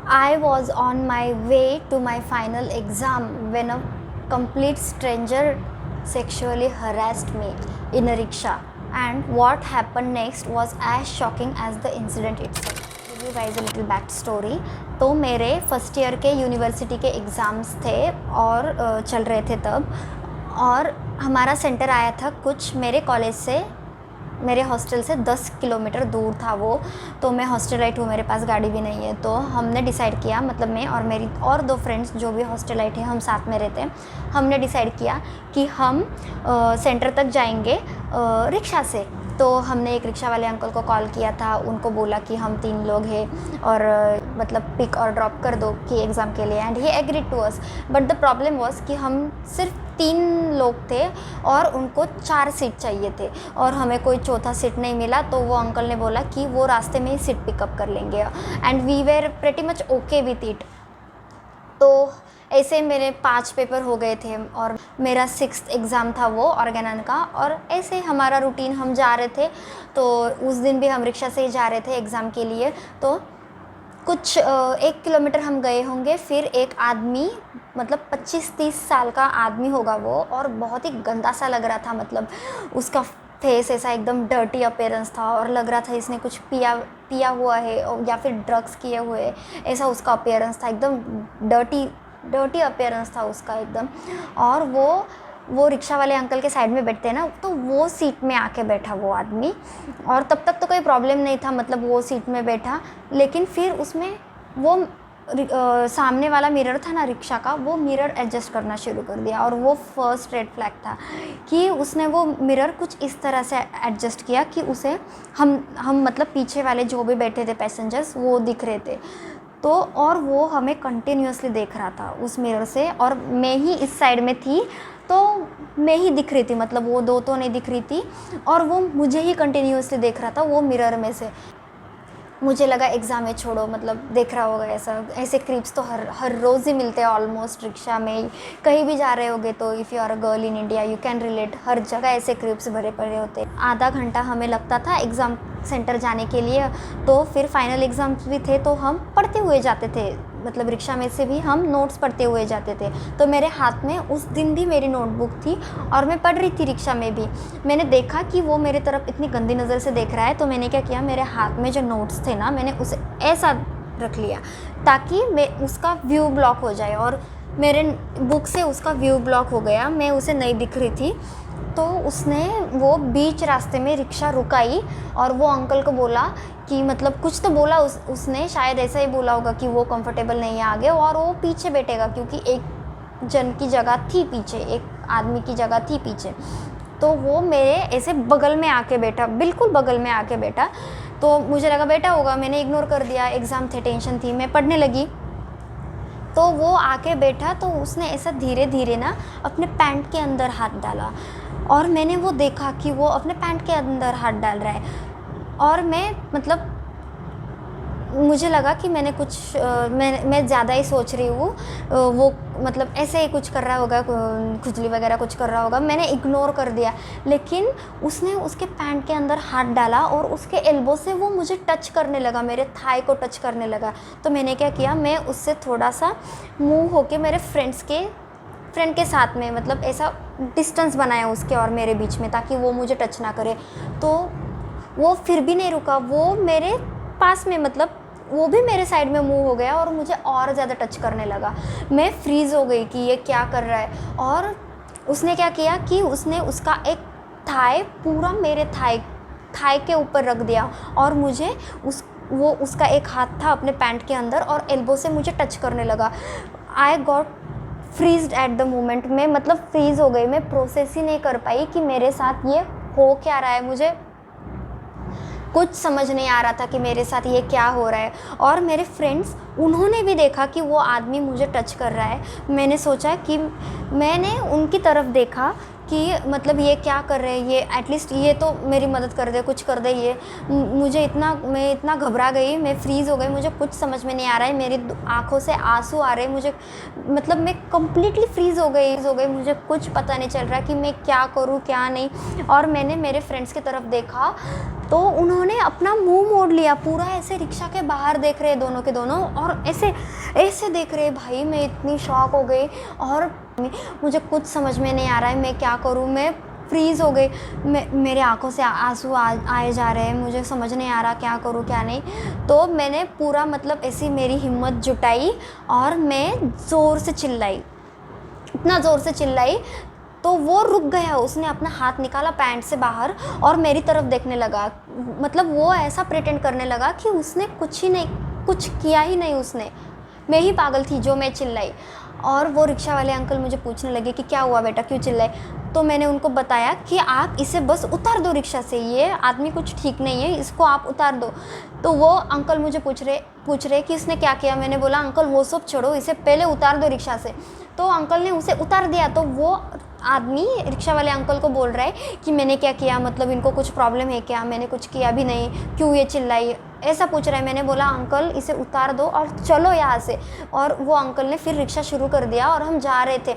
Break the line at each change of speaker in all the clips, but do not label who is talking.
I was on my way to my final exam when a complete stranger sexually harassed me in a rickshaw. And what happened next was as shocking as the incident itself. Give you guys a little back story. तो मेरे first year के university के exams थे और चल रहे थे तब, और हमारा सेंटर आया था कुछ मेरे कॉलेज से, मेरे हॉस्टल से 10 किलोमीटर दूर था वो। तो मैं हॉस्टलाइट हूँ, मेरे पास गाड़ी भी नहीं है। तो हमने डिसाइड किया, मतलब मैं और मेरी और 2 फ्रेंड्स जो भी हॉस्टलाइट हैं, हम साथ में रहते हैं, हमने डिसाइड किया कि हम सेंटर तक जाएंगे रिक्शा से। तो हमने एक रिक्शा वाले अंकल को कॉल किया था, उनको बोला कि हम 3 लोग हैं और मतलब पिक और ड्रॉप कर दो कि एग्ज़ाम के लिए, and he agreed to us. But the problem was कि हम सिर्फ 3 लोग थे और उनको 4 सीट चाहिए थे और हमें कोई चौथा सीट नहीं मिला। तो वो अंकल ने बोला कि वो रास्ते में ही सीट पिकअप कर लेंगे, and we were pretty much okay with it. तो ऐसे मेरे 5 पेपर हो गए थे और मेरा 6th एग्ज़ाम था वो ऑर्गेनन का। और ऐसे हमारा रूटीन, हम जा रहे थे तो उस दिन भी हम रिक्शा से ही जा रहे थे एग्ज़ाम के लिए। तो कुछ 1 किलोमीटर हम गए होंगे, फिर एक आदमी, मतलब 25-30 साल का आदमी होगा वो, और बहुत ही गंदा सा लग रहा था। मतलब उसका फेस ऐसा एकदम डर्टी अपीयरेंस था और लग रहा था इसने कुछ पिया हुआ है या फिर ड्रग्स किए हुए, ऐसा उसका अपीयरेंस था। एकदम डर्टी अपीयरेंस था उसका एकदम। और वो रिक्शा वाले अंकल के साइड में बैठते हैं ना, तो वो सीट में आके बैठा वो आदमी। और तब तक तो कोई प्रॉब्लम नहीं था, मतलब वो सीट में बैठा। लेकिन फिर उसमें वो सामने वाला मिरर था ना रिक्शा का, वो मिरर एडजस्ट करना शुरू कर दिया। और वो फर्स्ट रेड फ्लैग था कि उसने वो मिरर कुछ इस तरह से एडजस्ट किया कि उसे हम मतलब पीछे वाले जो भी बैठे थे पैसेंजर्स, वो दिख रहे थे। तो और वो हमें कंटिन्यूसली देख रहा था उस मिरर से, और मैं ही इस साइड में थी तो मैं ही दिख रही थी, मतलब वो 2 तो नहीं दिख रही थी, और वो मुझे ही कंटिन्यूसली देख रहा था वो मिरर में से। मुझे लगा एग्ज़ाम है, छोड़ो, मतलब देख रहा होगा ऐसे क्रीप्स तो हर रोज़ ही मिलते हैं ऑलमोस्ट रिक्शा में, कहीं भी जा रहे होगे तो। If you are a girl in India you can relate, हर जगह ऐसे क्रीप्स भरे पड़े होते। आधा घंटा हमें लगता था एग्ज़ाम सेंटर जाने के लिए। तो फिर फाइनल एग्ज़ाम्स भी थे तो हम पढ़ते हुए जाते थे, मतलब रिक्शा में से भी हम नोट्स पढ़ते हुए जाते थे। तो मेरे हाथ में उस दिन भी मेरी नोटबुक थी और मैं पढ़ रही थी रिक्शा में भी। मैंने देखा कि वो मेरे तरफ इतनी गंदी नज़र से देख रहा है, तो मैंने क्या किया, मेरे हाथ में जो नोट्स थे ना, मैंने उसे ऐसा रख लिया ताकि मैं उसका व्यू ब्लॉक हो जाए। और मेरे बुक से उसका व्यू ब्लॉक हो गया, मैं उसे नहीं दिख रही थी। तो उसने वो बीच रास्ते में रिक्शा रुकाई और वो अंकल को बोला कि, मतलब कुछ तो बोला उसने, शायद ऐसा ही बोला होगा कि वो कंफर्टेबल नहीं है आगे और वो पीछे बैठेगा, क्योंकि एक जन की जगह थी पीछे, एक आदमी की जगह थी पीछे। तो वो मेरे ऐसे बगल में आके बैठा, बिल्कुल बगल में आके बैठा। तो मुझे लगा बैठा होगा, मैंने इग्नोर कर दिया, एग्ज़ाम थे, टेंशन थी, मैं पढ़ने लगी। तो वो आके बैठा तो उसने ऐसा धीरे धीरे ना अपने पैंट के अंदर हाथ डाला, और मैंने वो देखा कि वो अपने पैंट के अंदर हाथ डाल रहा है। और मैं, मतलब मुझे लगा कि मैंने कुछ मैं ज़्यादा ही सोच रही हूँ, वो मतलब ऐसे ही कुछ कर रहा होगा, खुजली वगैरह कुछ कर रहा होगा, मैंने इग्नोर कर दिया। लेकिन उसने उसके पैंट के अंदर हाथ डाला और उसके एल्बो से वो मुझे टच करने लगा, मेरे थाई को टच करने लगा। तो मैंने क्या किया, मैं उससे थोड़ा सा मूव होके मेरे फ्रेंड के साथ में, मतलब ऐसा डिस्टेंस बनाया उसके और मेरे बीच में, ताकि वो मुझे टच ना करे। तो वो फिर भी नहीं रुका, वो मेरे पास में, मतलब वो भी मेरे साइड में मूव हो गया और मुझे और ज़्यादा टच करने लगा। मैं फ्रीज़ हो गई कि ये क्या कर रहा है। और उसने क्या किया कि उसने उसका एक थाई पूरा मेरे थाई के ऊपर रख दिया, और मुझे उसका एक हाथ था अपने पैंट के अंदर और एल्बो से मुझे टच करने लगा। I got freezed at the moment में, मतलब फ्रीज़ हो गई, मैं प्रोसेस ही नहीं कर पाई कि मेरे साथ ये हो क्या रहा है। मुझे कुछ समझ नहीं आ रहा था कि मेरे साथ ये क्या हो रहा है। और मेरे फ्रेंड्स, उन्होंने भी देखा कि वो आदमी मुझे टच कर रहा है। मैंने सोचा कि मैंने उनकी तरफ देखा कि मतलब ये क्या कर रहे हैं, ये एटलीस्ट ये तो मेरी मदद कर दे, कुछ कर दे। ये मैं इतना घबरा गई, मैं फ्रीज़ हो गई, मुझे कुछ समझ में नहीं आ रहा है, मेरी आंखों से आंसू आ रहे हैं मुझे, मतलब मैं कम्प्लीटली फ्रीज़ हो गई, मुझे कुछ पता नहीं चल रहा कि मैं क्या करूँ क्या नहीं। और मैंने मेरे फ्रेंड्स की तरफ देखा तो उन्होंने अपना मुंह मोड़ लिया, पूरा ऐसे रिक्शा के बाहर देख रहे दोनों के दोनों, और ऐसे ऐसे देख रहे। भाई मैं इतनी शॉक हो गई और मुझे कुछ समझ में नहीं आ रहा है मैं क्या करूँ, मैं फ्रीज़ हो गई। मेरे आंखों से आंसू आए जा रहे हैं, मुझे समझ नहीं आ रहा क्या करूँ क्या नहीं। तो मैंने पूरा मतलब ऐसी मेरी हिम्मत जुटाई और मैं ज़ोर से चिल्लाई, इतना ज़ोर से चिल्लाई तो वो रुक गया। उसने अपना हाथ निकाला पैंट से बाहर और मेरी तरफ देखने लगा। मतलब वो ऐसा प्रिटेंड करने लगा कि उसने कुछ ही नहीं, कुछ किया ही नहीं उसने, मैं ही पागल थी जो मैं चिल्लाई। और वो रिक्शा वाले अंकल मुझे पूछने लगे कि क्या हुआ बेटा, क्यों चिल्लाए। तो मैंने उनको बताया कि आप इसे बस उतार दो रिक्शा से, ये आदमी कुछ ठीक नहीं है, इसको आप उतार दो। तो वो अंकल मुझे पूछ रहे कि इसने क्या किया। मैंने बोला अंकल वो सब छोड़ो, इसे पहले उतार दो रिक्शा से। तो अंकल ने उसे उतार दिया। तो वो आदमी रिक्शा वाले अंकल को बोल रहा है कि मैंने क्या किया, मतलब इनको कुछ प्रॉब्लम है क्या, मैंने कुछ किया भी नहीं, क्यों ये चिल्लाई, ऐसा पूछ रहा है। मैंने बोला अंकल इसे उतार दो और चलो यहाँ से। और वो अंकल ने फिर रिक्शा शुरू कर दिया और हम जा रहे थे।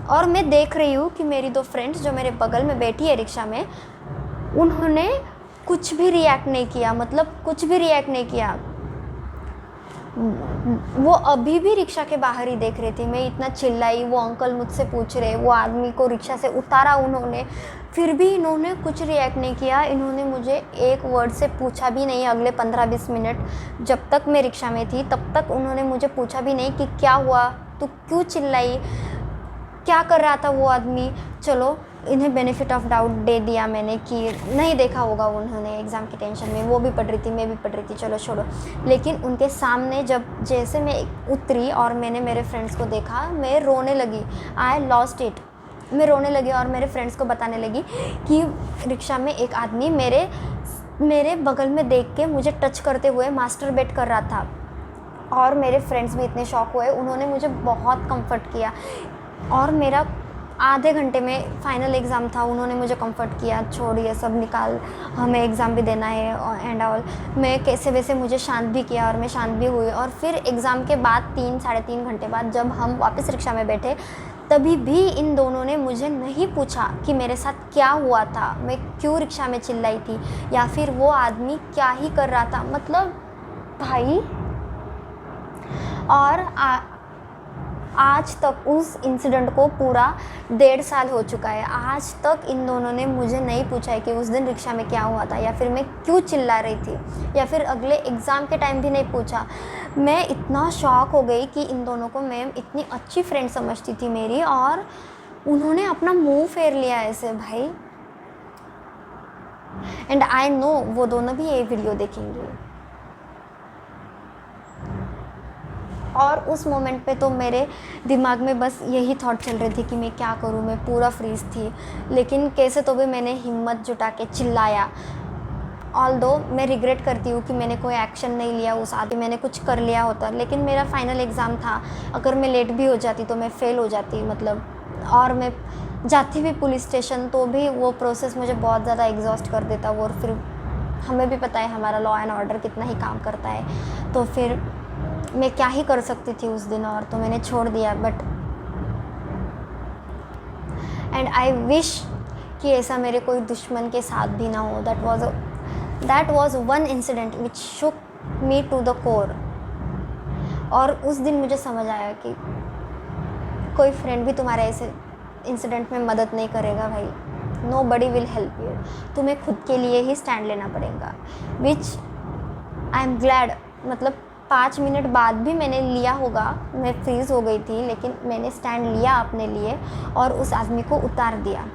और मैं देख रही हूँ कि मेरी दो फ्रेंड्स जो मेरे बगल में बैठी है रिक्शा में, उन्होंने कुछ भी रिएक्ट नहीं किया, मतलब कुछ भी रिएक्ट नहीं किया। वो अभी भी रिक्शा के बाहर ही देख रहे थे। मैं इतना चिल्लाई, वो अंकल मुझसे पूछ रहे, वो आदमी को रिक्शा से उतारा उन्होंने, फिर भी इन्होंने कुछ रिएक्ट नहीं किया। इन्होंने मुझे एक वर्ड से पूछा भी नहीं। अगले 15-20 मिनट जब तक मैं रिक्शा में थी तब तक उन्होंने मुझे पूछा भी नहीं कि क्या हुआ, तू क्यों चिल्लाई, क्या कर रहा था वो आदमी। चलो इन्हें बेनिफिट ऑफ डाउट दे दिया मैंने कि नहीं देखा होगा उन्होंने, एग्ज़ाम की टेंशन में वो भी पढ़ रही थी मैं भी पढ़ रही थी, चलो छोड़ो। लेकिन उनके सामने जब जैसे मैं उतरी और मैंने मेरे फ्रेंड्स को देखा, मैं रोने लगी। I lost it. मैं रोने लगी और मेरे फ्रेंड्स को बताने लगी कि रिक्शा में एक आदमी मेरे बगल में देख के मुझे टच करते हुए मास्टरबेट कर रहा था। और मेरे फ्रेंड्स भी इतने शॉक हुए, उन्होंने मुझे बहुत कंफर्ट किया। और मेरा आधे घंटे में फाइनल एग्ज़ाम था, उन्होंने मुझे कंफर्ट किया, छोड़ ये सब निकाल, हमें एग्ज़ाम भी देना है एंड ऑल। मैं कैसे वैसे मुझे शांत भी किया और मैं शांत भी हुई। और फिर एग्ज़ाम के बाद 3-3.5 घंटे बाद जब हम वापस रिक्शा में बैठे, तभी भी इन दोनों ने मुझे नहीं पूछा कि मेरे साथ क्या हुआ था, मैं क्यों रिक्शा में चिल्लाई थी, या फिर वो आदमी क्या ही कर रहा था। मतलब भाई, और आज तक उस इंसिडेंट को पूरा 1.5 साल हो चुका है। आज तक इन दोनों ने मुझे नहीं पूछा है कि उस दिन रिक्शा में क्या हुआ था, या फिर मैं क्यों चिल्ला रही थी, या फिर अगले एग्ज़ाम के टाइम भी नहीं पूछा। मैं इतना शॉक हो गई कि इन दोनों को मैं इतनी अच्छी फ्रेंड समझती थी मेरी, और उन्होंने अपना मुंह फेर लिया ऐसे भाई। एंड आई नो वो दोनों भी ये वीडियो देखेंगे। और उस मोमेंट पे तो मेरे दिमाग में बस यही थॉट चल रही थी कि मैं क्या करूँ, मैं पूरा फ्रीज़ थी। लेकिन कैसे तो भी मैंने हिम्मत जुटा के चिल्लाया। ऑल्दो मैं रिग्रेट करती हूँ कि मैंने कोई एक्शन नहीं लिया उस आदमी, मैंने कुछ कर लिया होता। लेकिन मेरा फाइनल एग्ज़ाम था, अगर मैं लेट भी हो जाती तो मैं फ़ेल हो जाती, मतलब। और मैं जाती भी पुलिस स्टेशन तो भी वो प्रोसेस मुझे बहुत ज़्यादा एग्जॉस्ट कर देता। और फिर हमें भी पता है हमारा लॉ एंड ऑर्डर कितना ही काम करता है, तो फिर मैं क्या ही कर सकती थी उस दिन। और तो मैंने छोड़ दिया। बट एंड आई विश कि ऐसा मेरे कोई दुश्मन के साथ भी ना हो। That was one incident which shook me to the core. और उस दिन मुझे समझ आया कि कोई फ्रेंड भी तुम्हारे ऐसे इंसिडेंट में मदद नहीं करेगा भाई। Nobody will help you. तुम्हें खुद के लिए ही स्टैंड लेना पड़ेगा, विच आई एम ग्लैड। मतलब 5 मिनट बाद भी मैंने लिया होगा, मैं फ्रीज़ हो गई थी, लेकिन मैंने स्टैंड लिया अपने लिए और उस आदमी को उतार दिया।